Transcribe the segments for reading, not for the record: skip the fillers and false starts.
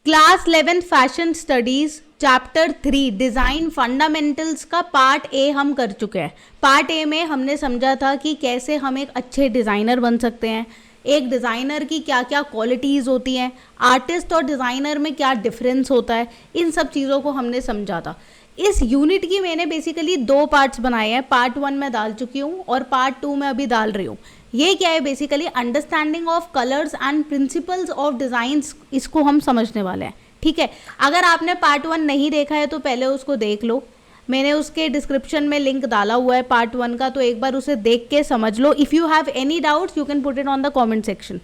Class 11 fashion studies chapter 3 design fundamentals का part A हम कर चुके हैं। पार्ट ए में हमने समझा था कि कैसे हम एक अच्छे डिज़ाइनर बन सकते हैं, एक डिज़ाइनर की क्या क्या क्वालिटीज़ होती हैं, आर्टिस्ट और डिज़ाइनर में क्या डिफरेंस होता है, इन सब चीज़ों को हमने समझा था। इस यूनिट की मैंने बेसिकली 2 पार्ट्स बनाए हैं। पार्ट 1 मैं डाल चुकी हूँ और पार्ट 2 मैं अभी डाल रही हूँ। ये क्या है, basically understanding of colours and principles of designs, इसको हम समझने वाले हैं। ठीक है, अगर आपने पार्ट 1 नहीं देखा है तो पहले उसको देख लो, मैंने उसके डिस्क्रिप्शन में लिंक डाला हुआ है पार्ट 1 का, तो एक बार उसे देख के समझ लो। If you have any doubts you can put it on the comment section.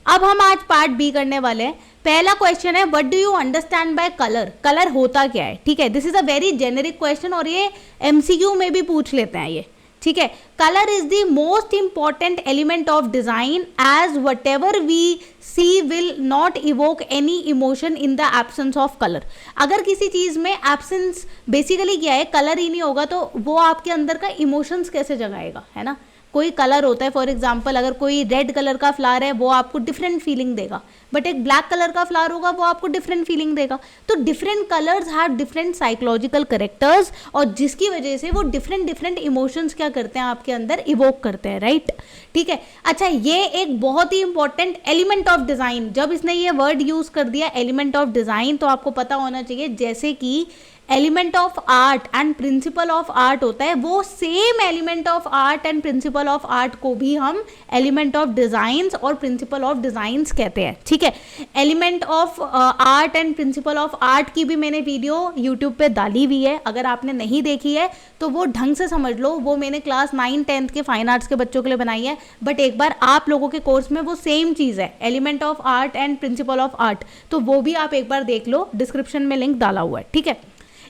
अब हम आज पार्ट बी करने वाले हैं। पहला क्वेश्चन है, what do you understand bye colour? Colour होता क्या है? ठीक है, this is a very generic question और ये एमसीक्यू में भी पूछ लेते हैं ये। ठीक है, colour is the most important element of design as whatever we see will not evoke any emotion in the absence of colour. अगर किसी चीज में एब्सेंस बेसिकली क्या है, कलर ही नहीं होगा तो वो आपके अंदर का इमोशंस कैसे जगाएगा, है ना। कोई कलर होता है, फॉर एग्जाम्पल अगर कोई रेड कलर का फ्लावर है वो आपको डिफरेंट फीलिंग देगा, बट एक ब्लैक कलर का फ्लावर होगा वो आपको डिफरेंट फीलिंग देगा। तो different colours have different psychological characters और जिसकी वजह से वो डिफरेंट डिफरेंट इमोशंस क्या करते हैं आपके अंदर इवोक करते हैं, राइट। ठीक है, अच्छा ये एक बहुत ही इंपॉर्टेंट एलिमेंट ऑफ डिजाइन, जब इसने ये वर्ड यूज कर दिया एलिमेंट ऑफ डिजाइन तो आपको पता होना चाहिए जैसे कि element of art and principle of art होता है, वो same element of art and principle of art को भी हम एलिमेंट ऑफ डिजाइंस और प्रिंसिपल ऑफ डिजाइंस कहते हैं। ठीक है, element of art and principle of art की भी मैंने वीडियो यूट्यूब पे डाली हुई है, अगर आपने नहीं देखी है तो वो ढंग से समझ लो, वो मैंने क्लास 9 10th के फाइन आर्ट्स के बच्चों के लिए बनाई है, बट एक बार आप लोगों के कोर्स में वो सेम चीज़ है, element of art and principle of art, तो वो भी आप एक बार देख लो, डिस्क्रिप्शन में लिंक डाला हुआ है। ठीक है,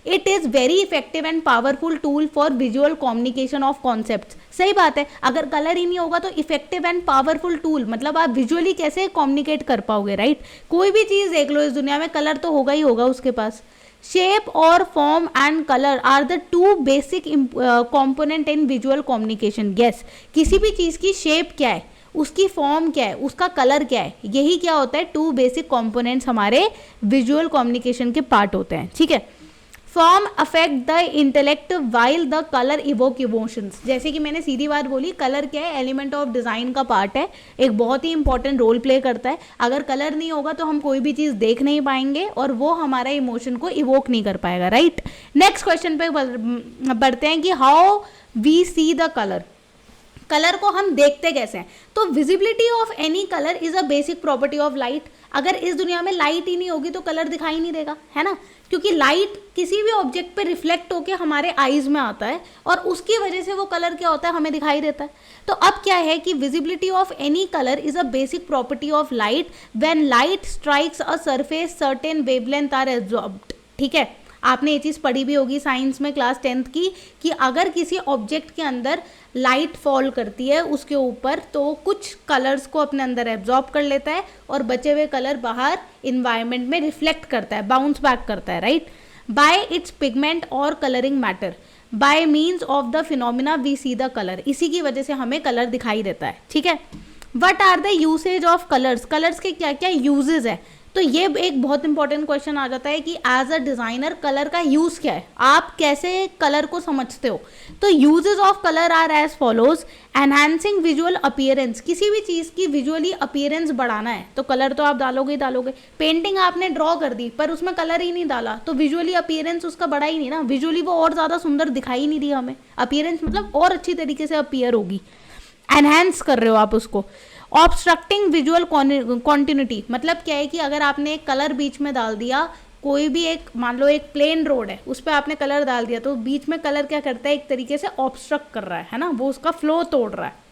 it is very effective and powerful tool for visual communication of concept. सही बात है, अगर कलर ही नहीं होगा तो इफेक्टिव एंड पावरफुल टूल मतलब आप विजुअली कैसे कम्युनिकेट कर पाओगे, राइट। कोई भी चीज़ देख लो इस दुनिया में, कलर तो होगा ही होगा उसके पास। शेप और form and colour are the 2 basic component in visual communication. Yes, किसी भी चीज़ की शेप क्या है, उसकी फॉर्म क्या है, उसका कलर क्या है, यही क्या होता है 2 बेसिक कॉम्पोनेंट्स हमारे विजुअल कम्युनिकेशन के पार्ट होते हैं। ठीक है, form affect the intellect while the colour evoke emotions. जैसे कि मैंने सीधी बात बोली, कलर क्या है, एलिमेंट ऑफ डिज़ाइन का पार्ट है, एक बहुत ही इंपॉर्टेंट रोल प्ले करता है। अगर कलर नहीं होगा तो हम कोई भी चीज़ देख नहीं पाएंगे और वो हमारा इमोशन को इवोक नहीं कर पाएगा, राइट। नेक्स्ट क्वेश्चन पे बढ़ते हैं कि how we see the colour. Colour को हम देखते कैसे हैं, तो visibility of any colour is a basic property of light. अगर इस दुनिया में लाइट ही नहीं होगी तो कलर दिखाई नहीं देगा, है ना, क्योंकि लाइट किसी भी ऑब्जेक्ट पे रिफ्लेक्ट होकर हमारे आईज में आता है और उसकी वजह से वो कलर क्या होता है हमें दिखाई देता है। तो अब क्या है कि visibility of any colour is a basic property of light. When light strikes a surface certain wavelength are absorbed. ठीक है, आपने ये चीज़ पढ़ी भी होगी साइंस में क्लास 10th की, कि अगर किसी ऑब्जेक्ट के अंदर लाइट फॉल करती है उसके ऊपर तो कुछ कलर्स को अपने अंदर एब्जॉर्ब कर लेता है और बचे हुए कलर बाहर इन्वायरमेंट में रिफ्लेक्ट करता है, बाउंस बैक करता है, राइट, बाय इट्स पिगमेंट और colouring matter. By means of the phenomena we see the colour. इसी की वजह से हमें कलर दिखाई देता है। ठीक है, what are the usage of colours. Colours के क्या क्या यूजेज है, तो ये एक बहुत इंपॉर्टेंट क्वेश्चन आ जाता है कि एज अ डिज़ाइनर कलर का यूज़ क्या है, आप कैसे कलर को समझते हो। तो usages of colour are as follows. Enhancing visual appearance, किसी भी चीज़ की विजुअली अपीयरेंस बढ़ाना है तो कलर तो आप डालोगे ही डालोगे। पेंटिंग आपने ड्रॉ कर दी पर उसमें कलर ही नहीं डाला तो विजुअली अपीयरेंस उसका बढ़ा ही नहीं ना, विजुअली वो और ज़्यादा सुंदर दिखाई नहीं दी हमें, अपीयरेंस मतलब और अच्छी तरीके से अपीयर होगी, एनहांस कर रहे हो आप उसको। ऑब्स्ट्रक्टिंग विजुअल कॉन्टिन्यूटी मतलब क्या है कि अगर आपने एक कलर बीच में डाल दिया, कोई भी एक मान लो एक प्लेन रोड है उस पर आपने कलर डाल दिया तो बीच में कलर क्या करता है, एक तरीके से ऑब्स्ट्रक्ट कर रहा है ना, वो उसका फ्लो तोड़ रहा है।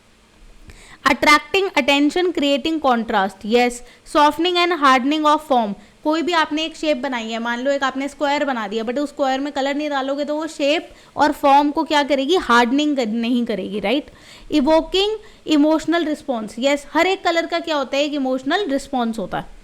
Attracting attention creating contrast. Yes, softening and hardening of form. कोई भी आपने एक शेप बनाई है, मान लो एक आपने स्क्वायर बना दिया बट उस स्क्वायर में कलर नहीं डालोगे तो वो शेप और फॉर्म को क्या करेगी, हार्डनिंग नहीं करेगी, right. Evoking emotional response. Yes, हर एक कलर का क्या होता है, एक इमोशनल रिस्पॉन्स होता है।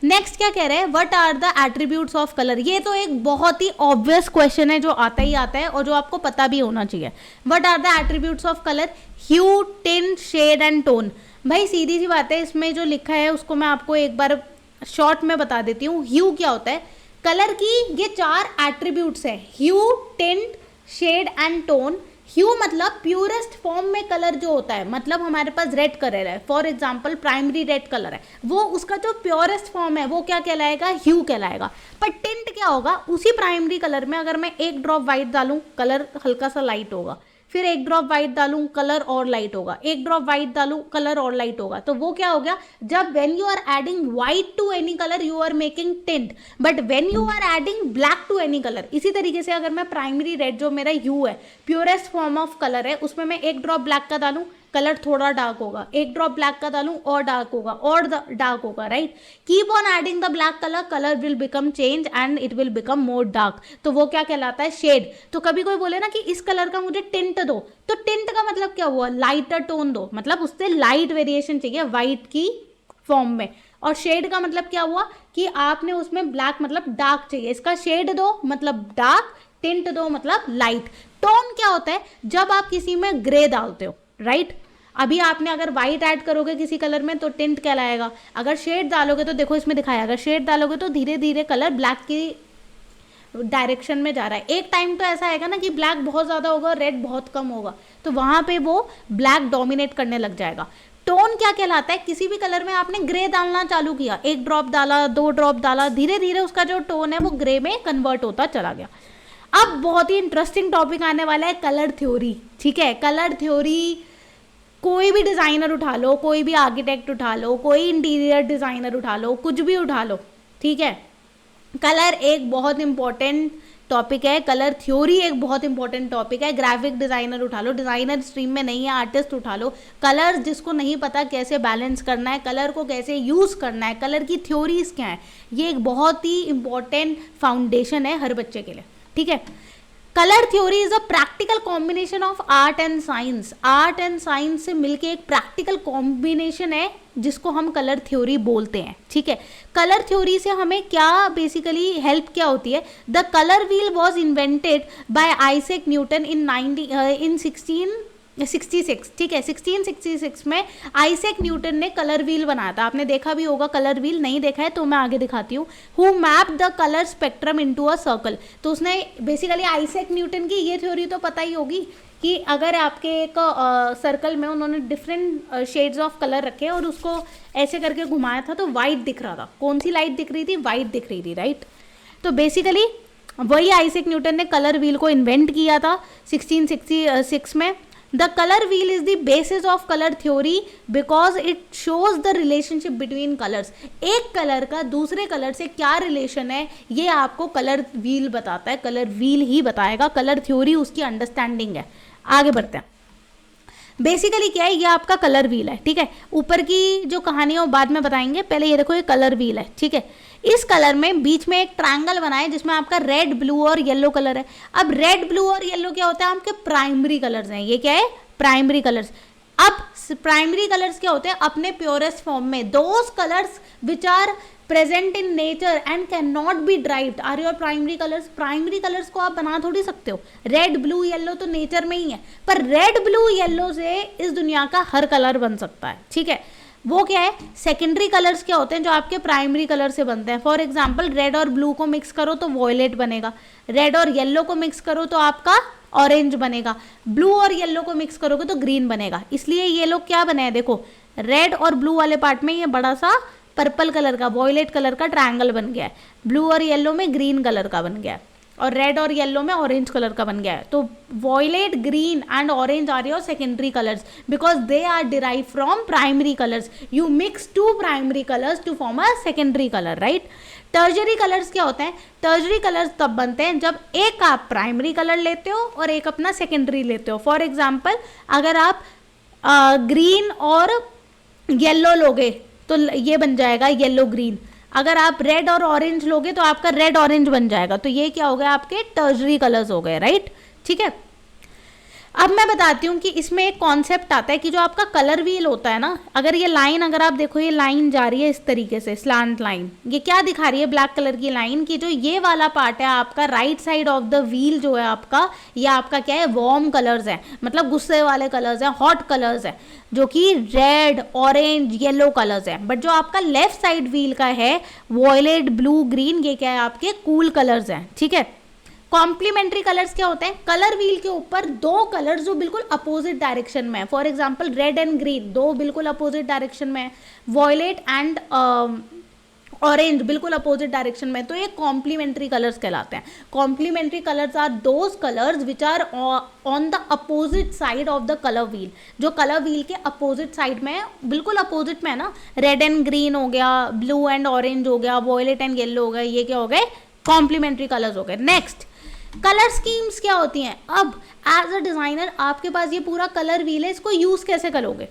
नेक्स्ट क्या कह रहे हैं, what are the attributes of colour. ये तो एक बहुत ही ऑब्वियस क्वेश्चन है जो आता ही आता है और जो आपको पता भी होना चाहिए। What are the attributes of colour, hue, tint, shade and tone. भाई सीधी सी बात है, इसमें जो लिखा है उसको मैं आपको एक बार शॉर्ट में बता देती हूँ। ह्यू क्या होता है? कलर की ये 4 एट्रीब्यूट्स है, ह्यू, टिंट, शेड एंड टोन। ह्यू मतलब प्यूरेस्ट फॉर्म में कलर जो होता है, मतलब हमारे पास रेड कलर है, for example primary red colour है, वो उसका जो प्योरेस्ट फॉर्म है वो क्या कहलाएगा? ह्यू कहलाएगा। पर टिंट क्या होगा? उसी प्राइमरी कलर में अगर मैं एक ड्रॉप वाइट डालूं, कलर हल्का सा लाइट होगा, फिर एक ड्रॉप वाइट डालूं, कलर और लाइट होगा, एक ड्रॉप वाइट डालूं, कलर और लाइट होगा। तो वो क्या हो गया? जब when you are adding white to any colour you are making tint, but when you are adding black to any colour, इसी तरीके से अगर मैं प्राइमरी रेड जो मेरा ह्यू है, प्योरेस्ट फॉर्म ऑफ कलर है, उसमें मैं एक ड्रॉप ब्लैक का डालूं, कलर थोड़ा डार्क होगा, एक ड्रॉप ब्लैक का डालूं और डार्क होगा और डार्क होगा, right. Keep on adding the black colour, colour will become change and it will become more dark. तो वो क्या कहलाता है? शेड। तो कभी कोई बोले ना कि इस कलर का मुझे टिंट दो, तो टिंट का मतलब क्या हुआ? लाइटर टोन दो, मतलब उससे लाइट वेरिएशन चाहिए व्हाइट की फॉर्म में। और शेड का मतलब क्या हुआ? कि आपने उसमें ब्लैक मतलब डार्क चाहिए, इसका शेड दो मतलब डार्क, टिंट दो मतलब लाइट। टोन क्या होता है? जब आप किसी में ग्रे डालते हो, राइट। अभी आपने अगर व्हाइट ऐड करोगे किसी कलर में तो टिंट कहलाएगा, अगर शेड डालोगे तो देखो इसमें दिखाया, अगर शेड डालोगे तो धीरे धीरे कलर ब्लैक की डायरेक्शन में जा रहा है। एक टाइम तो ऐसा आएगा ना कि ब्लैक बहुत ज़्यादा होगा, रेड बहुत कम होगा, तो वहाँ पे वो ब्लैक डोमिनेट करने लग जाएगा। टोन क्या कहलाता है? किसी भी कलर में आपने ग्रे डालना चालू किया, एक ड्रॉप डाला, 2 ड्रॉप डाला, धीरे धीरे उसका जो टोन है वो ग्रे में कन्वर्ट होता चला गया। अब बहुत ही इंटरेस्टिंग टॉपिक आने वाला है, कलर थ्योरी। ठीक है, कलर थ्योरी कोई भी डिज़ाइनर उठा लो, कोई भी आर्किटेक्ट उठा लो, कोई इंटीरियर डिज़ाइनर उठा लो, कुछ भी उठा लो, ठीक है। कलर एक बहुत इंपॉर्टेंट टॉपिक है, कलर थ्योरी एक बहुत इंपॉर्टेंट टॉपिक है। ग्राफिक डिज़ाइनर उठा लो, डिज़ाइनर स्ट्रीम में नहीं है, आर्टिस्ट उठा लो, कलर जिसको नहीं पता कैसे बैलेंस करना है, कलर को कैसे यूज़ करना है, कलर की थ्योरीज क्या है, ये एक बहुत ही इंपॉर्टेंट फाउंडेशन है हर बच्चे के लिए, ठीक है। Colour theory is a practical combination of art and science. Art and science से मिलके एक प्रैक्टिकल कॉम्बिनेशन है जिसको हम कलर थ्योरी बोलते हैं, ठीक है। कलर थ्योरी से हमें क्या बेसिकली हेल्प क्या होती है? The colour wheel was invented by Isaac Newton in 1666, ठीक है। 1666 में आइजैक न्यूटन ने कलर व्हील बनाया था। आपने देखा भी होगा, कलर व्हील नहीं देखा है तो मैं आगे दिखाती हूँ। Who map the colour spectrum into a circle. तो उसने बेसिकली आइजैक न्यूटन की ये थ्योरी तो पता ही होगी कि अगर आपके एक सर्कल में उन्होंने डिफरेंट शेड्स ऑफ कलर रखे और उसको ऐसे करके घुमाया था तो वाइट दिख रहा था। कौन सी लाइट दिख रही थी? वाइट दिख रही थी, राइट। तो बेसिकली वही आइजैक न्यूटन ने कलर व्हील को इन्वेंट किया था 1666 में। The color wheel is the basis of color theory because it shows the relationship between colors. एक कलर का दूसरे कलर से क्या रिलेशन है ये आपको कलर व्हील बताता है, कलर व्हील ही बताएगा, कलर थ्योरी उसकी अंडरस्टैंडिंग है। आगे बढ़ते हैं। बेसिकली क्या है, ये आपका कलर व्हील है, ठीक है। ऊपर की जो कहानी है वो बाद में बताएंगे, पहले ये देखो ये कलर व्हील है, ठीक है। इस कलर में बीच में एक ट्रायंगल बना है जिसमें आपका रेड, ब्लू और येलो कलर है। अब रेड, ब्लू और येलो क्या होता है? आपके प्राइमरी कलर्स हैं। ये क्या है? Primary colours. अब प्राइमरी कलर्स क्या होते हैं? अपने प्योरेस्ट फॉर्म में those colours which are present in nature and can not be derived are your primary colours. Primary colours को आप बना थोड़ी सकते हो। रेड, ब्लू, येलो तो नेचर में ही है, पर रेड, ब्लू, येलो से इस दुनिया का हर कलर बन सकता है, ठीक है। वो क्या है? सेकेंडरी कलर्स क्या होते हैं जो आपके प्राइमरी कलर से बनते हैं। फॉर एग्जाम्पल रेड और ब्लू को मिक्स करो तो वॉयलेट बनेगा, रेड और येलो को मिक्स करो तो आपका ऑरेंज बनेगा, ब्लू और येलो को मिक्स करोगे तो ग्रीन बनेगा। इसलिए ये लोग क्या बने हैं? देखो रेड और ब्लू वाले पार्ट में ये बड़ा सा पर्पल कलर का, वॉयलेट कलर का ट्रायंगल बन गया है, ब्लू और येलो में ग्रीन कलर का बन गया है, और रेड और येलो में ऑरेंज कलर का बन गया है। तो violet, green and orange are your secondary colours because they are derive from primary colours. You mix 2 primary colours to form a secondary colour, right. Tertiary colours क्या होते हैं? टर्जरी कलर्स तब बनते हैं जब एक आप प्राइमरी कलर लेते हो और एक अपना सेकेंडरी लेते हो। फॉर एग्जाम्पल अगर आप ग्रीन और येलो लोगे तो ये बन जाएगा येलो ग्रीन। अगर आप रेड और ऑरेंज लोगे तो आपका रेड ऑरेंज बन जाएगा। तो ये क्या हो गया? आपके टर्जरी कलर्स हो गए, राइट, ठीक है। अब मैं बताती हूँ कि इसमें एक कॉन्सेप्ट आता है कि जो आपका कलर व्हील होता है ना, अगर ये लाइन, अगर आप देखो ये लाइन जा रही है इस तरीके से स्लांट लाइन, ये क्या दिखा रही है, ब्लैक कलर की लाइन, कि जो ये वाला पार्ट है आपका right side of the wheel जो है आपका, ये आपका क्या है, वार्म कलर्स है, मतलब गुस्से वाले कलर्स हैं, हॉट कलर्स है, जो कि रेड, ऑरेंज, येलो कलर्स है। बट जो आपका लेफ्ट साइड व्हील का है, वॉयलेट, ब्लू, ग्रीन, ये क्या है, आपके कूल कलर्स हैं, ठीक है। कॉम्प्लीमेंट्री कलर्स क्या होते हैं, कलर व्हील के ऊपर दो कलर्स जो बिल्कुल अपोजिट डायरेक्शन में है, for example red and green, दो बिल्कुल अपोजिट डायरेक्शन में है, वॉयलेट एंड ऑरेंज बिल्कुल अपोजिट डायरेक्शन में, तो ये कॉम्प्लीमेंट्री कलर्स कहलाते हैं। Complementary colours are those colours which are on the opposite side of the colour wheel, जो कलर व्हील के अपोजिट साइड में है, बिल्कुल अपोजिट में है ना, रेड एंड ग्रीन हो गया, ब्लू एंड ऑरेंज हो गया, वॉयलेट एंड येलो हो गया, ये क्या हो गए, कॉम्प्लीमेंट्री कलर्स हो गए। नेक्स्ट, कलर स्कीम्स क्या होती हैं। अब एज अ डिजाइनर आपके पास ये पूरा कलर व्हील है, इसको यूज कैसे करोगे।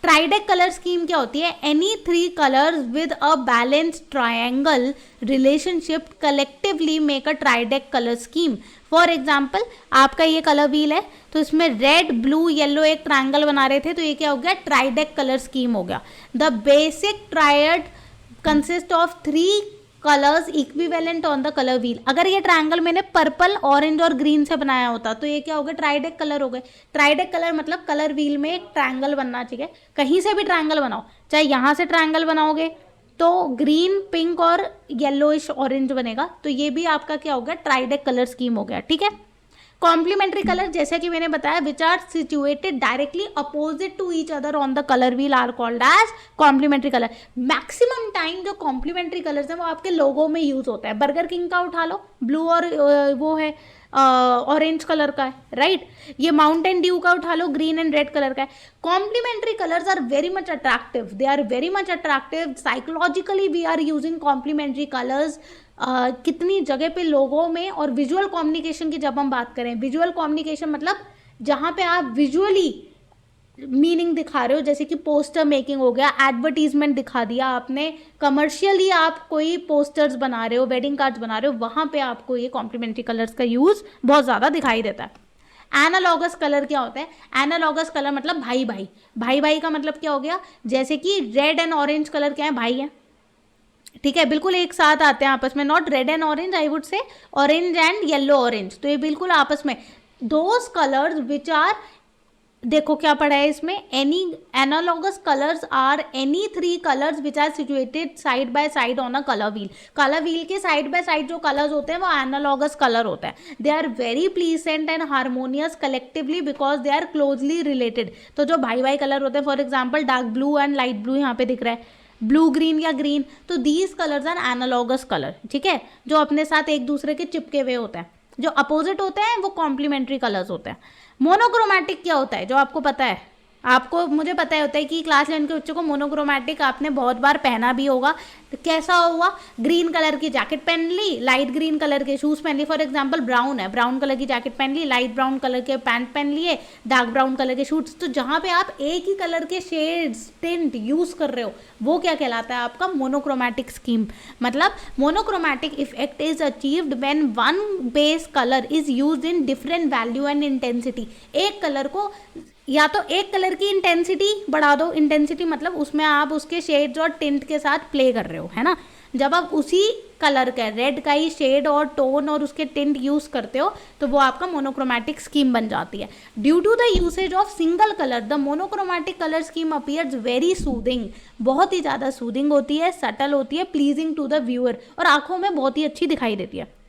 ट्राइडेक कलर स्कीम क्या होती है, any three colours with a balance triangle relationship collectively make a tridec colour scheme. For example आपका ये कलर व्हील है, तो इसमें रेड, ब्लू, येलो एक ट्रायंगल बना रहे थे, तो ये क्या हो गया, ट्राइडेक कलर स्कीम हो गया। The basic triad consist of three colours equivalent on the colour wheel. अगर ये ट्रायंगल मैंने पर्पल, ऑरेंज और ग्रीन से बनाया होता तो ये क्या हो गया, ट्राइडेक कलर हो गए। ट्राइडेक कलर मतलब कलर व्हील में एक ट्रायंगल बनना चाहिए, कहीं से भी ट्रायंगल बनाओ, चाहे यहाँ से ट्रायंगल बनाओगे तो ग्रीन, पिंक और येलोइश ऑरेंज बनेगा, तो ये भी आपका क्या हो गया, ट्राइडेक कलर स्कीम हो गया, ठीक है। कॉम्प्लीमेंट्री कलर जैसे कि मैंने बताया which are situated directly opposite to each other on the colour wheel are called as complementary colour. Maximum time जो कॉम्प्लीमेंट्री कलर्स हैं वो आपके लोगो में यूज होता है। बर्गर किंग का उठा लो, ब्लू और वो है ऑरेंज कलर का है, राइट। ये माउंटेन ड्यू का उठा लो, ग्रीन एंड रेड कलर का है। Complementary colours are very much attractive, they are very much attractive psychologically, we are using complementary colours कितनी जगह पे लोगों में। और विजुअल कम्युनिकेशन की जब हम बात करें, विजुअल कम्युनिकेशन मतलब जहाँ पे आप विजुअली मीनिंग दिखा रहे हो, जैसे कि पोस्टर मेकिंग हो गया, एडवर्टीजमेंट दिखा दिया आपने, कमर्शियली आप कोई पोस्टर्स बना रहे हो, वेडिंग कार्ड्स बना रहे हो, वहाँ पे आपको ये कॉम्प्लीमेंट्री कलर्स का यूज़ बहुत ज़्यादा दिखाई देता है। एनालॉगस कलर क्या होता है, एनालॉगस कलर मतलब भाई भाई, भाई भाई का मतलब क्या हो गया, जैसे कि रेड एंड ऑरेंज कलर क्या है, भाई है, ठीक है, बिल्कुल एक साथ आते हैं आपस में, not red and orange, I would say orange and yellow orange, तो ये बिल्कुल आपस में दोज कलर्स विच आर, देखो क्या पढ़ा है इसमें, any analogous colours are any three colours which are situated side by side on a colour wheel. Colour wheel के साइड बाय साइड जो कलर्स होते हैं वो एनालॉगस कलर होता है। They are very pleasant and harmonious collectively because they are closely related. तो जो भाई भाई कलर होते हैं, for example dark blue and light blue यहाँ पे दिख रहा है, ब्लू ग्रीन या ग्रीन, तो these colours are analogous colour, ठीक है, जो अपने साथ एक दूसरे के चिपके हुए होते हैं। जो अपोजिट होते हैं वो कॉम्प्लीमेंट्री कलर्स होते हैं। मोनोक्रोमैटिक क्या होता है, जो आपको पता है, आपको मुझे पता है होता है कि क्लास 11 के बच्चों को मोनोक्रोमैटिक आपने बहुत बार पहना भी होगा। तो कैसा हुआ, ग्रीन कलर की जैकेट पहन ली, लाइट ग्रीन कलर के शूज़ पहन ली, फॉर एग्जांपल ब्राउन है, ब्राउन कलर की जैकेट पहन ली, लाइट ब्राउन कलर के पैंट पहन लिए, डार्क ब्राउन कलर के शूट्स। तो जहाँ पे आप एक ही कलर के शेड्स, टिंट यूज़ कर रहे हो, वो क्या कहलाता है आपका, मोनोक्रोमैटिक स्कीम। मतलब monochromatic effect is achieved when one base colour is used in different value and intensity. एक कलर को या तो एक कलर की इंटेंसिटी बढ़ा दो, इंटेंसिटी मतलब उसमें आप उसके शेड्स और टिंट के साथ प्ले कर रहे हो, है ना। जब आप उसी कलर का रेड का ही शेड और टोन और उसके टिंट यूज करते हो तो वो आपका मोनोक्रोमैटिक स्कीम बन जाती है। Due to the usage of single colour the monochromatic colour scheme appears very soothing, बहुत ही ज़्यादा सूदिंग होती है, सटल होती है, प्लीजिंग टू द व्यूअर, और आंखों में बहुत ही अच्छी दिखाई देती है।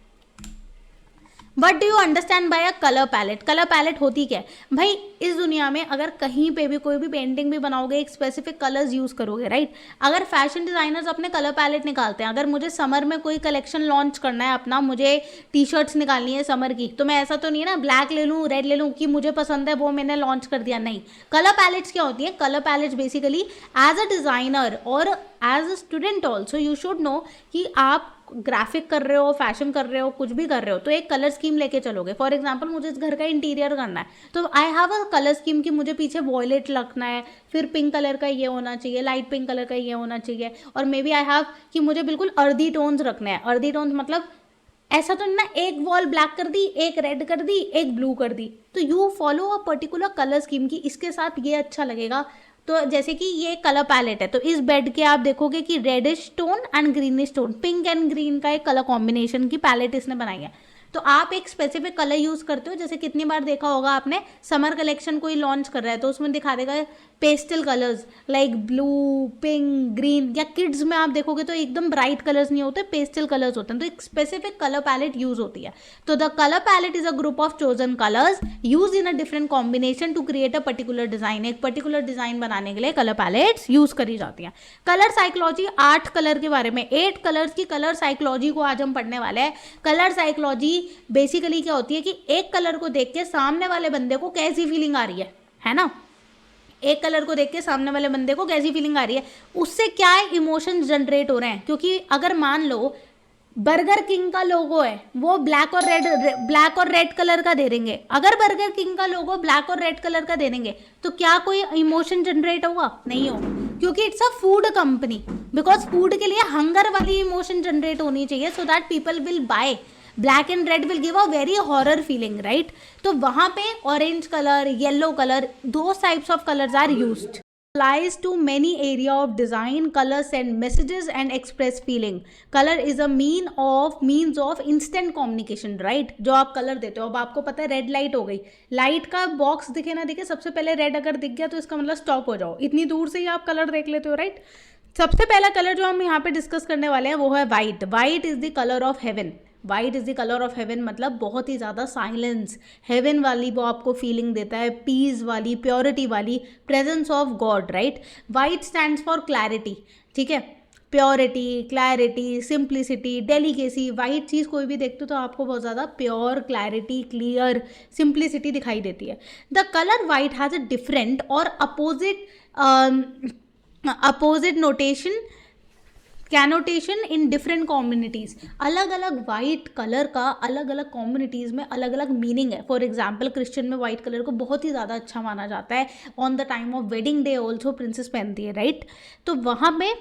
What do you understand by a colour palette. Colour palette होती क्या है भाई, इस दुनिया में अगर कहीं पे भी कोई भी पेंटिंग भी बनाओगे एक स्पेसिफिक कलर्स यूज़ करोगे, राइट। अगर फैशन डिज़ाइनर्स अपने कलर पैलेट निकालते हैं, अगर मुझे समर में कोई कलेक्शन लॉन्च करना है अपना, मुझे टी शर्ट्स निकालनी है समर की, तो मैं ऐसा तो नहीं है ना ब्लैक ले लूँ, रेड ले लूँ कि मुझे पसंद है वो मैंने लॉन्च कर दिया, नहीं। कलर पैलेट्स क्या होती है, colour palettes basically as a designer और as a student also you should know कि आप ग्राफिक कर रहे हो, फैशन कर रहे हो, कुछ भी कर रहे हो, तो एक कलर स्कीम लेके चलोगे। फॉर एग्जांपल मुझे इस घर का इंटीरियर करना है तो I have a colour scheme कि मुझे पीछे वॉयलेट लगना है, फिर पिंक कलर का ये होना चाहिए, लाइट पिंक कलर का ये होना चाहिए, और मे बी आई हैव कि मुझे बिल्कुल अर्दी टोन्स रखना है। अर्दी टोन्स मतलब ऐसा तो नहीं ना एक वॉल ब्लैक कर दी, एक रेड कर दी, एक ब्लू कर दी। तो you follow a particular colour scheme की इसके साथ ये अच्छा लगेगा। तो जैसे कि ये कलर पैलेट है, तो इस बेड के आप देखोगे कि reddish tone and greenish tone, pink and green का एक कलर कॉम्बिनेशन की पैलेट इसने बनाई है। तो आप एक स्पेसिफिक कलर यूज करते हो, जैसे कितनी बार देखा होगा आपने, समर कलेक्शन कोई लॉन्च कर रहा है तो उसमें दिखा देगा pastel colours like blue, pink, green, या किड्स में आप देखोगे तो एकदम ब्राइट कलर्स नहीं होते, पेस्टल कलर्स होते हैं। तो एक स्पेसिफिक कलर पैलेट यूज होती है। तो the colour palette is a group of chosen colours use in a different combination to create a particular design. एक पर्टिकुलर डिजाइन बनाने के लिए कलर पैलेट्स यूज करी जाती हैं। कलर साइकोलॉजी, 8 कलर के बारे में, 8 कलर्स की कलर साइकोलॉजी को आज हम पढ़ने वाले हैं। कलर साइकोलॉजी बेसिकली क्या होती है कि एक कलर को देख के सामने वाले बंदे को कैसी फीलिंग आ रही है ना। एक कलर को देख के सामने वाले बंदे को कैसी फीलिंग आ रही है, उससे क्या इमोशंस जनरेट हो रहे हैं। क्योंकि अगर मान लो बर्गर किंग का लोगो है, वो ब्लैक और रेड कलर का दे देंगे। अगर बर्गर किंग का लोगो ब्लैक और रेड कलर का दे देंगे तो क्या कोई इमोशन जनरेट होगा? नहीं होगा, क्योंकि it's a food company. Because food के लिए हंगर वाली इमोशन जनरेट होनी चाहिए, so that people will buy. Black and red will give a very horror feeling, right. तो वहां पे ऑरेंज कलर, येलो कलर, दो types of colours are used. Applies to many area of design. Color send messages and express feeling. Color is a means of instant communication, right? जो आप colour देते हो, अब आपको पता है रेड लाइट हो गई, लाइट का बॉक्स दिखे ना दिखे, सबसे पहले रेड अगर दिख गया तो इसका मतलब स्टॉप हो जाओ, इतनी दूर से ही आप कलर देख लेते हो, राइट। सबसे पहला कलर जो हम यहाँ पे डिस्कस करने वाले हैं वो है white. White is the colour of haven. White is the colour of haven, मतलब बहुत ही ज़्यादा साइलेंस, हेवन वाली वो आपको फीलिंग देता है, पीस वाली, प्योरिटी वाली, presence of God, right. White stands for clarity, ठीक है, purity, clarity, simplicity, delicacy. White चीज़ कोई भी देखते हो तो आपको बहुत ज़्यादा प्योर, क्लैरिटी, क्लियर, सिंप्लिसिटी दिखाई देती है। The colour white has a different और opposite notation, connotation in different communities. अलग अलग वाइट कलर का अलग अलग कम्युनिटीज़ में अलग अलग मीनिंग है। फॉर एग्जाम्पल क्रिश्चियन में वाइट कलर को बहुत ही ज़्यादा अच्छा माना जाता है। On the time of wedding day also princess पहनती है, राइट। तो वहाँ पे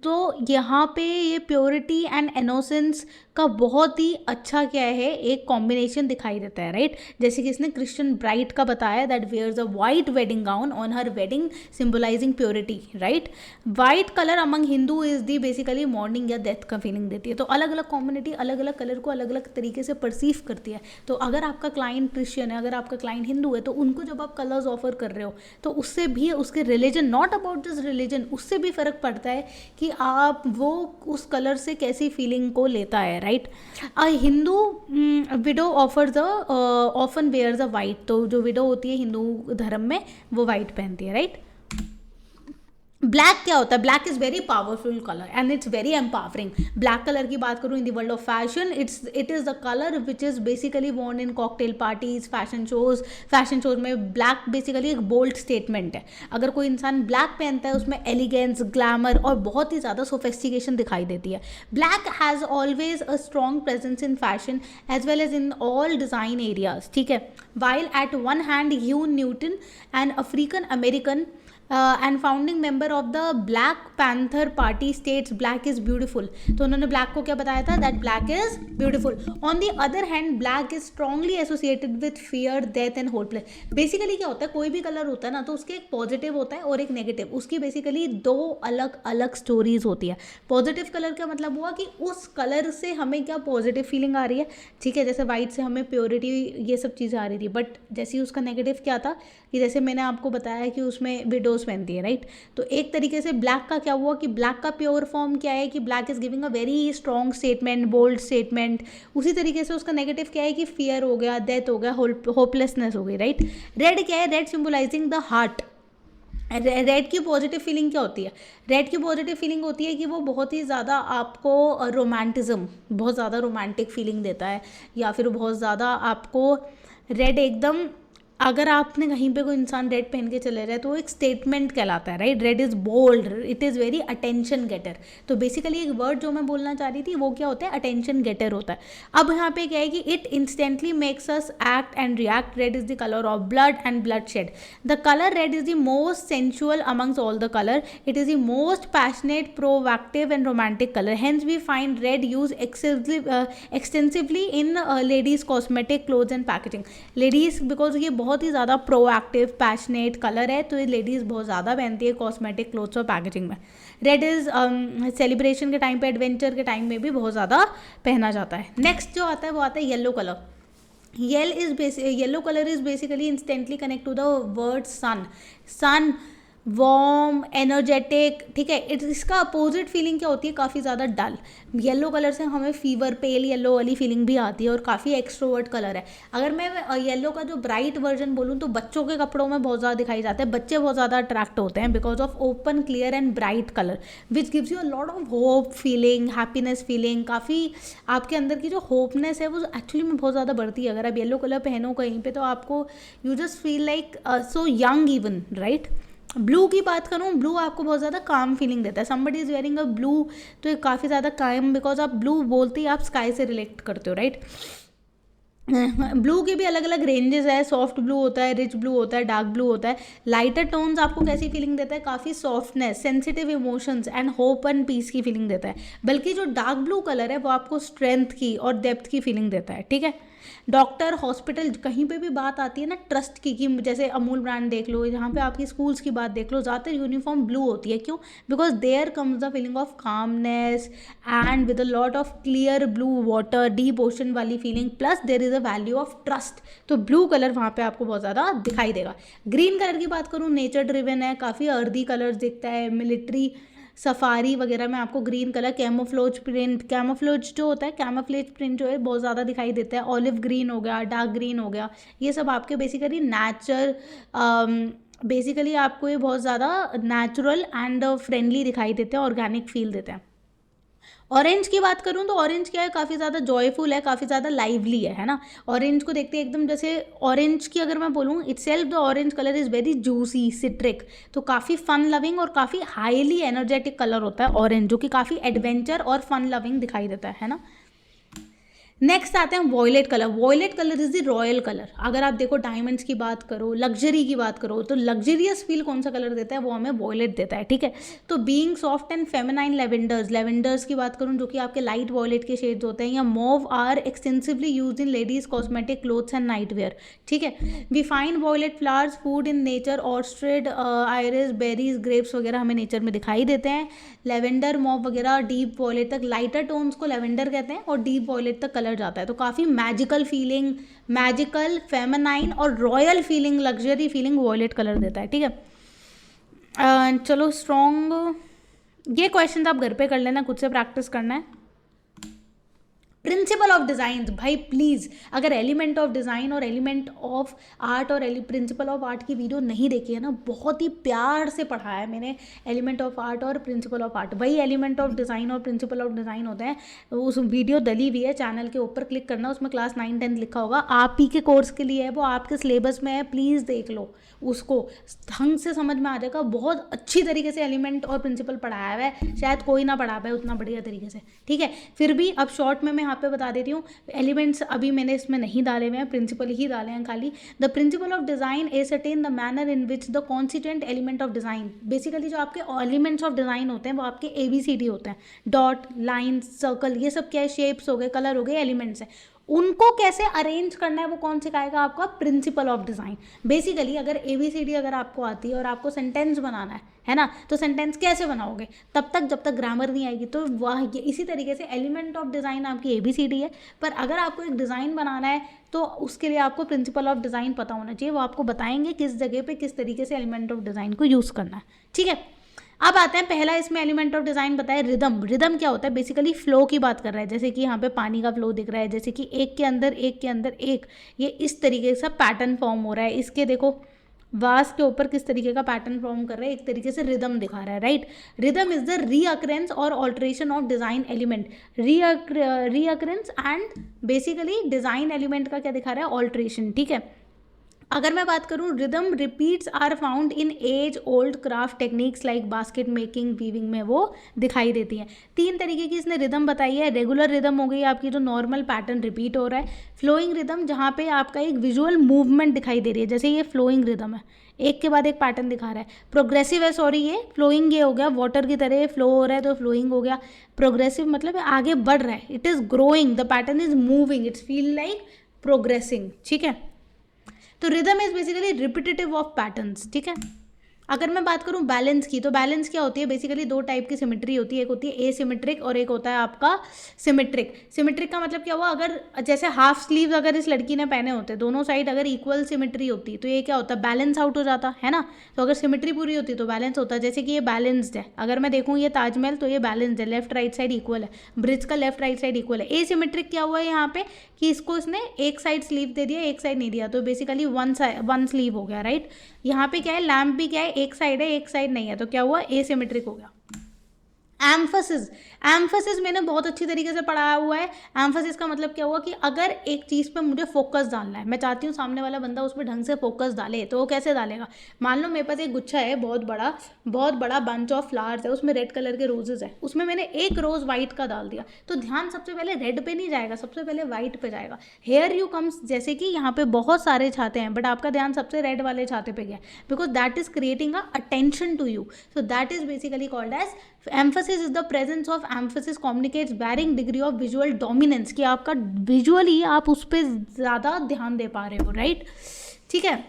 तो यहाँ पे ये प्योरिटी एंड इनोसेंस का बहुत ही अच्छा क्या है एक कॉम्बिनेशन दिखाई देता है, राइट। जैसे कि इसने क्रिश्चियन ब्राइड का बताया that wears a white wedding gown on her wedding symbolising purity, right. White colour among Hindu is the basically mourning या डेथ का फीलिंग देती है। तो अलग अलग कम्युनिटी अलग अलग कलर को अलग अलग तरीके से परसीव करती है। तो अगर आपका क्लाइंट क्रिश्चियन है, अगर आपका क्लाइंट हिंदू है, तो उनको जब आप कलर्स ऑफर कर रहे हो तो उससे भी उसके religion, not about this religion, उससे भी फ़र्क पड़ता है कि आप वो उस कलर से कैसी फीलिंग को लेता है, right. A Hindu widow offers often wears a white. तो जो विडो होती है हिंदू धर्म में वो वाइट पहनती है, राइट। ब्लैक क्या होता है? Black is very powerful colour and it's very empowering. Black colour की बात करूँ in the world of fashion, it is the colour which is basically worn in cocktail parties, fashion shows में black basically एक bold statement है। अगर कोई इंसान black पहनता है उसमें एलिगेंस, ग्लैमर और बहुत ही ज़्यादा सोफिस्टिकेशन दिखाई देती है। Black has always a strong presence in fashion as well as in all design areas, ठीक है। While at one hand Huey Newton and African American and founding member of the Black Panther Party states black is beautiful. तो उन्होंने black को क्या बताया था? That black is beautiful. On the other hand black is strongly associated with fear, death and hopeless. Basically क्या होता है, कोई भी कलर होता है ना तो उसके एक पॉजिटिव होता है और एक नेगेटिव। उसकी बेसिकली दो अलग अलग स्टोरीज होती है। पॉजिटिव कलर का मतलब हुआ कि उस कलर से हमें क्या पॉजिटिव फीलिंग आ रही है, ठीक है। जैसे वाइट से हमें प्योरिटी ये सब चीज़ें आ रही थी, बट जैसे ही उसका नेगेटिव क्या था कि जैसे मैंने आपको बताया कि उसमें विडोज पहनती है, राइट। तो एक तरीके से ब्लैक का क्या हुआ कि ब्लैक का प्योर फॉर्म क्या है कि black is giving a very strong statement, bold statement. उसी तरीके से उसका नेगेटिव क्या है कि फियर हो गया, डेथ हो गया, होपलेसनेस हो गई, राइट। रेड क्या है? Red symbolising the heart. Red की पॉजिटिव फीलिंग क्या होती है? रेड की पॉजिटिव फीलिंग होती है कि वो बहुत ही ज़्यादा आपको रोमांटिज्म, बहुत ज़्यादा रोमांटिक फीलिंग देता है, या फिर बहुत ज़्यादा आपको रेड एकदम अगर आपने कहीं पे कोई इंसान रेड पहन के चले जाए तो वो एक स्टेटमेंट कहलाता है, right. Red is bold, it is very attention getter. तो बेसिकली एक वर्ड जो मैं बोलना चाह रही थी वो क्या होता है, अटेंशन गेटर होता है। अब यहाँ पे क्या है कि it instantly makes us act and react. Red is the colour of blood and bloodshed. The colour red is the most sensual amongst all the colour. It is the most passionate, proactive and romantic colour. Hence we find red use extensively in ladies cosmetic, clothes and packaging. Ladies because ये बहुत ही ज़्यादा proactive, passionate colour है, तो ये ladies बहुत ज़्यादा पहनती है कॉस्मेटिक, क्लोथ्स और पैकेजिंग में। रेड इज़ सेलिब्रेशन के टाइम पे, एडवेंचर के टाइम में भी बहुत ज़्यादा पहना जाता है। नेक्स्ट जो आता है वो आता है yellow colour. Yellow colour is basically instantly connect to the word sun. Sun, warm, energetic, ठीक है। इसका अपोजिट फीलिंग क्या होती है, काफ़ी ज़्यादा डल। येलो कलर से हमें फीवर, पेल येलो वाली फीलिंग भी आती है और काफ़ी एक्सट्रोवर्ट कलर है। अगर मैं येलो का जो ब्राइट वर्जन बोलूँ तो बच्चों के कपड़ों में बहुत ज़्यादा दिखाई जाता है। बच्चे बहुत ज़्यादा अट्रैक्ट होते हैं because of open, clear and bright colour which gives you a lot of hope feeling, happiness feeling. काफ़ी आपके अंदर की जो होपनेस है वो एक्चुअली में बहुत ज़्यादा बढ़ती है। अगर आप येलो कलर पहनो कहीं पे तो आपको you just feel like so young even, right. Blue की बात करूँ, ब्लू आपको बहुत ज़्यादा काम फीलिंग देता है। Somebody is wearing a blue तो ये काफ़ी ज़्यादा काम, बिकॉज आप ब्लू बोलते ही आप स्काई से रिलेट करते हो, राइट। ब्लू के भी अलग अलग रेंजेस है। सॉफ्ट ब्लू होता है, रिच ब्लू होता है, डार्क ब्लू होता है। लाइटर टोन्स आपको कैसी फीलिंग देता है, काफ़ी softness, sensitive emotions and hope and peace की फीलिंग देता है। बल्कि जो डार्क ब्लू कलर है वो आपको स्ट्रेंथ की और डेप्थ की फीलिंग देता है, ठीक है। डॉक्टर, हॉस्पिटल, कहीं पे भी बात आती है ना ट्रस्ट की, कि जैसे अमूल ब्रांड देख लो, यहाँ पे आपकी स्कूल्स की बात देख लो, ज़्यादातर यूनिफॉर्म ब्लू होती है। क्यों? Because there comes the feeling of calmness and with a lot of clear blue water, deep ocean वाली feeling, plus there is a value of trust. तो ब्लू कलर वहाँ पे आपको बहुत ज़्यादा दिखाई देगा। ग्रीन कलर की बात करूँ, नेचर ड्रिवन है, काफ़ी अर्दी कलर्स दिखता है। मिलिट्री, सफारी वगैरह में आपको green colour, camouflage print, camouflage जो होता है, कैमोफ्लेज प्रिंट जो है बहुत ज़्यादा दिखाई देता है। ऑलिव ग्रीन हो गया, डार्क ग्रीन हो गया, ये सब आपके बेसिकली बेसिकली आपको ये बहुत ज़्यादा नेचुरल एंड फ्रेंडली दिखाई देते हैं, ऑर्गेनिक फील देते हैं। ऑरेंज की बात करूँ तो ऑरेंज क्या है, काफ़ी ज़्यादा जॉयफुल है, काफ़ी ज़्यादा लाइवली है ना। ऑरेंज को देखते एकदम, जैसे ऑरेंज की अगर मैं बोलूँ, it self the orange colour is very juicy, citric, तो काफ़ी फन लविंग और काफ़ी हाईली एनर्जेटिक कलर होता है ऑरेंज, जो कि काफ़ी एडवेंचर और फन लविंग दिखाई देता है ना। नेक्स्ट आते हैं violet colour. Violet colour is the royal colour. अगर आप देखो डायमंड्स की बात करो, लग्जरी की बात करो, तो लग्जरियस फील कौन सा कलर देता है, वो हमें वॉयलेट देता है, ठीक है। तो being soft and feminine lavenders, lavenders की बात करूँ जो कि आपके लाइट वॉयलेट के शेड्स होते हैं, या mauve are extensively use in ladies cosmetic, clothes and night wear, ठीक है। We find violet flowers found in nature, orchid, iris, berries, grapes वगैरह हमें नेचर में दिखाई देते हैं। लेवेंडर, मॉव वगैरह डीप वॉयलेट तक, लाइटर टोन्स को लेवेंडर कहते हैं और डीप वॉयलेट तक कलर जाता है। तो काफ़ी मैजिकल फीलिंग, मैजिकल, फेमिनाइन और royal feeling, luxury feeling violet colour देता है, ठीक है। चलो स्ट्रॉन्ग, ये क्वेश्चन आप घर पे कर लेना, खुद से प्रैक्टिस करना है। प्रिंसिपल ऑफ डिज़ाइन, भाई प्लीज़, अगर एलिमेंट ऑफ डिज़ाइन और एलिमेंट ऑफ आर्ट और प्रिंसिपल ऑफ आर्ट की वीडियो नहीं देखी है ना, बहुत ही प्यार से पढ़ाया है मैंने एलिमेंट ऑफ आर्ट और प्रिंसिपल ऑफ आर्ट। वही एलिमेंट ऑफ डिज़ाइन और प्रिंसिपल ऑफ डिज़ाइन होते हैं। उस वीडियो डली हुई है चैनल के ऊपर, क्लिक करना, उसमें क्लास 9-10 लिखा होगा, आप ही के कोर्स के लिए है वो, आपके सिलेबस में है, प्लीज़ देख लो उसको, ढंग से समझ में आ जाएगा। बहुत अच्छी तरीके से एलिमेंट और प्रिंसिपल पढ़ाया हुआ है, शायद कोई ना पढ़ा हुआ है उतना बढ़िया तरीके से, ठीक है। फिर भी अब शॉर्ट में मैं यहाँ पे बता देती हूँ, एलिमेंट्स अभी मैंने इसमें नहीं डाले हुए हैं, प्रिंसिपल ही डाले हैं खाली। The principle of design ascertain the manner in which the constituent element of design, basically जो आपके एलिमेंट्स ऑफ डिज़ाइन होते हैं वो आपके ABCD होते हैं, डॉट, लाइन, सर्कल, ये सब क्या है, शेप्स हो गए, कलर हो गए, एलिमेंट्स हैं। उनको कैसे अरेंज करना है वो कौन सिखाएगा आपका, प्रिंसिपल ऑफ डिज़ाइन। बेसिकली अगर ABCD अगर आपको आती है और आपको सेंटेंस बनाना है ना, तो सेंटेंस कैसे बनाओगे, तब तक जब तक ग्रामर नहीं आएगी। तो वह इसी तरीके से एलिमेंट ऑफ डिज़ाइन आपकी ABCD है, पर अगर आपको एक डिज़ाइन बनाना है तो उसके लिए आपको प्रिंसिपल ऑफ डिज़ाइन पता होना चाहिए। वो आपको बताएंगे किस जगह पे किस तरीके से एलिमेंट ऑफ डिज़ाइन को यूज़ करना है, ठीक है। अब आते हैं, पहला इसमें एलिमेंट ऑफ डिज़ाइन बताया रिदम। रिदम क्या होता है, बेसिकली फ्लो की बात कर रहा है, जैसे कि यहाँ पे पानी का फ्लो दिख रहा है, जैसे कि एक के अंदर एक के अंदर एक, ये इस तरीके से पैटर्न फॉर्म हो रहा है। इसके देखो वास के ऊपर किस तरीके का पैटर्न फॉर्म कर रहा है, एक तरीके से रिदम दिखा रहा है, right. Rhythm is the recurrence और alteration of design element, recurrence and basically design element का क्या दिखा रहा है, ऑल्ट्रेशन, ठीक है। अगर मैं बात करूँ, rhythm repeats are found in as old craft techniques like basket making, weaving में वो दिखाई देती हैं। 3 तरीके की इसने रिदम बताई है। रेगुलर रिदम हो गई आपकी, जो नॉर्मल पैटर्न रिपीट हो रहा है। फ्लोइंग रिदम, जहाँ पे आपका एक विजुअल मूवमेंट दिखाई दे रही है, जैसे ये फ्लोइंग रिदम है, एक के बाद एक पैटर्न दिखा रहा है। प्रोग्रेसिव है, सॉरी ये फ्लोइंग ये हो गया, वाटर की तरह फ्लो हो रहा है तो फ्लोइंग हो गया। प्रोग्रेसिव मतलब आगे बढ़ रहा है, it is growing, the pattern is moving, it's feel like progressing, ठीक है। तो rhythm is basically repetitive of patterns, ठीक है। अगर मैं बात करूं बैलेंस की, तो बैलेंस क्या होती है, बेसिकली 2 टाइप की सिमेट्री होती है, एक होती है एसिमेट्रिक और एक होता है आपका सिमेट्रिक। सिमेट्रिक का मतलब क्या हुआ, अगर जैसे हाफ स्लीव्स अगर इस लड़की ने पहने होते, दोनों साइड अगर इक्वल सिमेट्री होती तो ये क्या होता, बैलेंस आउट हो जाता है ना। तो अगर सिमेट्री पूरी होती तो बैलेंस होता है। जैसे कि ये बैलेंस्ड है, अगर मैं देखूँ ये ताजमहल, तो ये बैलेंस्ड है, लेफ्ट राइट साइड इक्वल है, ब्रिज का लेफ्ट राइट साइड इक्वल है। एसिमेट्रिक क्या हुआ है यहाँ पे, कि इसको इसने एक साइड स्लीव दे दिया, एक साइड नहीं दिया, तो बेसिकली वन स्लीव हो गया, राइट। यहाँ पे क्या है, लैम्प भी क्या है, एक साइड है एक साइड नहीं है, तो क्या हुआ, एसिमेट्रिक हो गया। एम्फसिस, एम्फसिस मैंने बहुत अच्छी तरीके से पढ़ाया हुआ है। एम्फसिस का मतलब क्या हुआ कि अगर एक चीज़ पे मुझे फोकस डालना है, मैं चाहती हूँ सामने वाला बंदा उस पर ढंग से फोकस डाले, तो वो कैसे डालेगा। मान लो मेरे पास एक गुच्छा है, बहुत बड़ा बंच ऑफ फ्लावर्स है, उसमें रेड कलर के रोजेज है, उसमें मैंने एक रोज वाइट का डाल दिया, तो ध्यान सबसे पहले रेड पे नहीं जाएगा, सबसे पहले वाइट पे जाएगा। हेयर यू कम्स, जैसे कि यहाँ पे बहुत सारे छाते हैं, बट आपका ध्यान सबसे रेड वाले छाते पे गया, because that is creating a attention to you, so that is basically called as emphasis is the presence of emphasis communicates varying degree of visual dominance, कि आपका विजुअली आप उस पर ज़्यादा ध्यान दे पा रहे हो, राइट, ठीक है।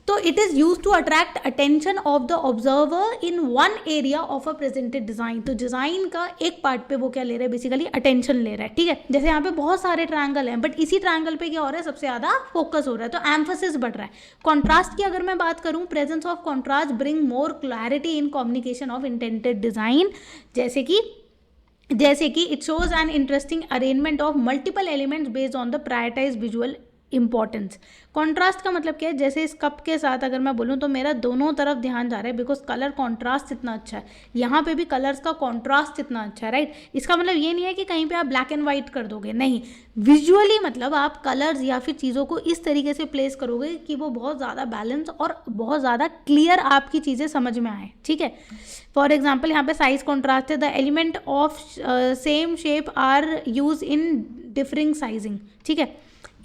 तो it is use to attract attention of the observer in one area of a presented design. तो डिजाइन का एक पार्ट पे वो क्या ले रहा है, बेसिकली अटेंशन ले रहा है, ठीक है। जैसे यहाँ पे बहुत सारे ट्रायंगल हैं, बट इसी ट्रायंगल पे क्या हो रहा है, सबसे ज़्यादा फोकस हो रहा है, तो एम्फसिस बढ़ रहा है। कॉन्ट्रास्ट की अगर मैं बात करूँ, presence of contrast bring more clarity in communication of intended design, जैसे कि it shows an interesting arrangement of multiple elements based on the prioritize visual importance. Contrast का मतलब क्या है, जैसे इस कप के साथ अगर मैं बोलूँ तो मेरा दोनों तरफ ध्यान जा रहा है, बिकॉज कलर कॉन्ट्रास्ट इतना अच्छा है, यहाँ पे भी कलर्स का कॉन्ट्रास्ट इतना अच्छा है, राइट। इसका मतलब ये नहीं है कि कहीं पे आप ब्लैक एंड वाइट कर दोगे, नहीं, विजुअली मतलब आप कलर्स या फिर चीज़ों को इस तरीके से प्लेस करोगे कि वो बहुत ज़्यादा बैलेंस और बहुत ज़्यादा क्लियर आपकी चीज़ें समझ में आए, ठीक है। फॉर एग्जाम्पल यहाँ पे साइज कॉन्ट्रास्ट है, the element of same shape are use in differing sizing, ठीक है।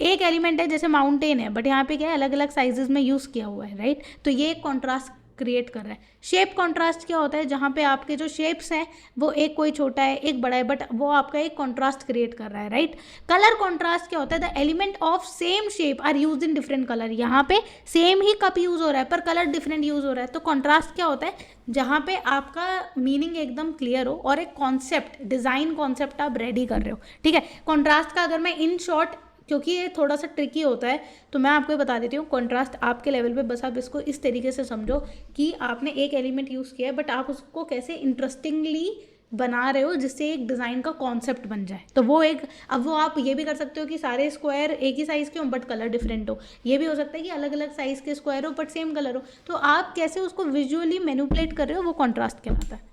एक एलिमेंट है जैसे माउंटेन है, बट यहाँ पे क्या है, अलग अलग साइजेस में यूज़ किया हुआ है, राइट। तो ये एक कॉन्ट्रास्ट क्रिएट कर रहा है। शेप कॉन्ट्रास्ट क्या होता है, जहाँ पे आपके जो शेप्स हैं वो एक कोई छोटा है एक बड़ा है, बट वो आपका एक कॉन्ट्रास्ट क्रिएट कर रहा है, राइट। कलर कॉन्ट्रास्ट क्या होता है, the element of same shape are use in different colour. यहाँ पे सेम ही कप यूज हो रहा है पर कलर डिफरेंट यूज हो रहा है, तो कॉन्ट्रास्ट क्या होता है, जहाँ पे आपका मीनिंग एकदम क्लियर हो और एक कॉन्सेप्ट, डिजाइन कॉन्सेप्ट आप रेडी कर रहे हो, ठीक है। कॉन्ट्रास्ट का अगर मैं इन शॉर्ट, क्योंकि ये थोड़ा सा ट्रिकी होता है, तो मैं आपको बता देती हूँ। कॉन्ट्रास्ट आपके लेवल पे बस आप इसको इस तरीके से समझो कि आपने एक एलिमेंट यूज़ किया है, बट आप उसको कैसे इंटरेस्टिंगली बना रहे हो जिससे एक डिज़ाइन का कॉन्सेप्ट बन जाए। तो वो एक, अब वो आप ये भी कर सकते हो कि सारे स्क्वायर एक ही साइज़ के हो बट कलर डिफरेंट हो, ये भी हो सकता है कि अलग अलग साइज़ के स्क्वायर हो बट सेम कलर हो। तो आप कैसे उसको विजुअली मैनिपुलेट कर रहे हो, वो कॉन्ट्रास्ट कहलाता है।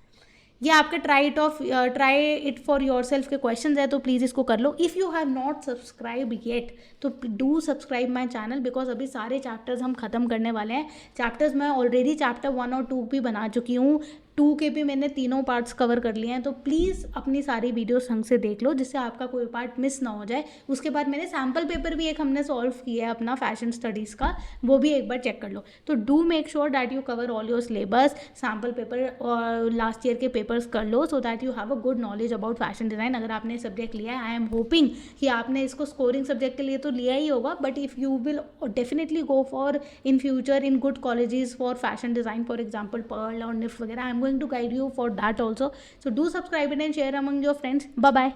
ये आपके try it for yourself के क्वेश्चन है, तो प्लीज़ इसको कर लो। If you have not subscribe yet तो do subscribe my channel, because अभी सारे चैप्टर्स हम ख़त्म करने वाले हैं। चैप्टर्स मैं ऑलरेडी चैप्टर 1 और 2 भी बना चुकी हूँ, 2 के भी मैंने तीनों पार्ट्स कवर कर लिए हैं। तो प्लीज़ अपनी सारी वीडियोस ढंग से देख लो जिससे आपका कोई पार्ट मिस ना हो जाए। उसके बाद मैंने सैम्पल पेपर भी एक हमने सॉल्व किया है अपना फैशन स्टडीज़ का, वो भी एक बार चेक कर लो। तो do make sure that you cover all your syllabus, sample paper और लास्ट ईयर के पेपर्स कर लो, so that you have a good knowledge about fashion design. अगर आपने सब्जेक्ट लिया है, आई एम होपिंग कि आपने इसको स्कोरिंग सब्जेक्ट के लिए तो लिया ही होगा, but if you will definitely go for in future in good colleges for fashion design, for example Pearl और निफ्ट वगैरह, I am going to guide you for that also. So do subscribe it and share among your friends. Bye bye.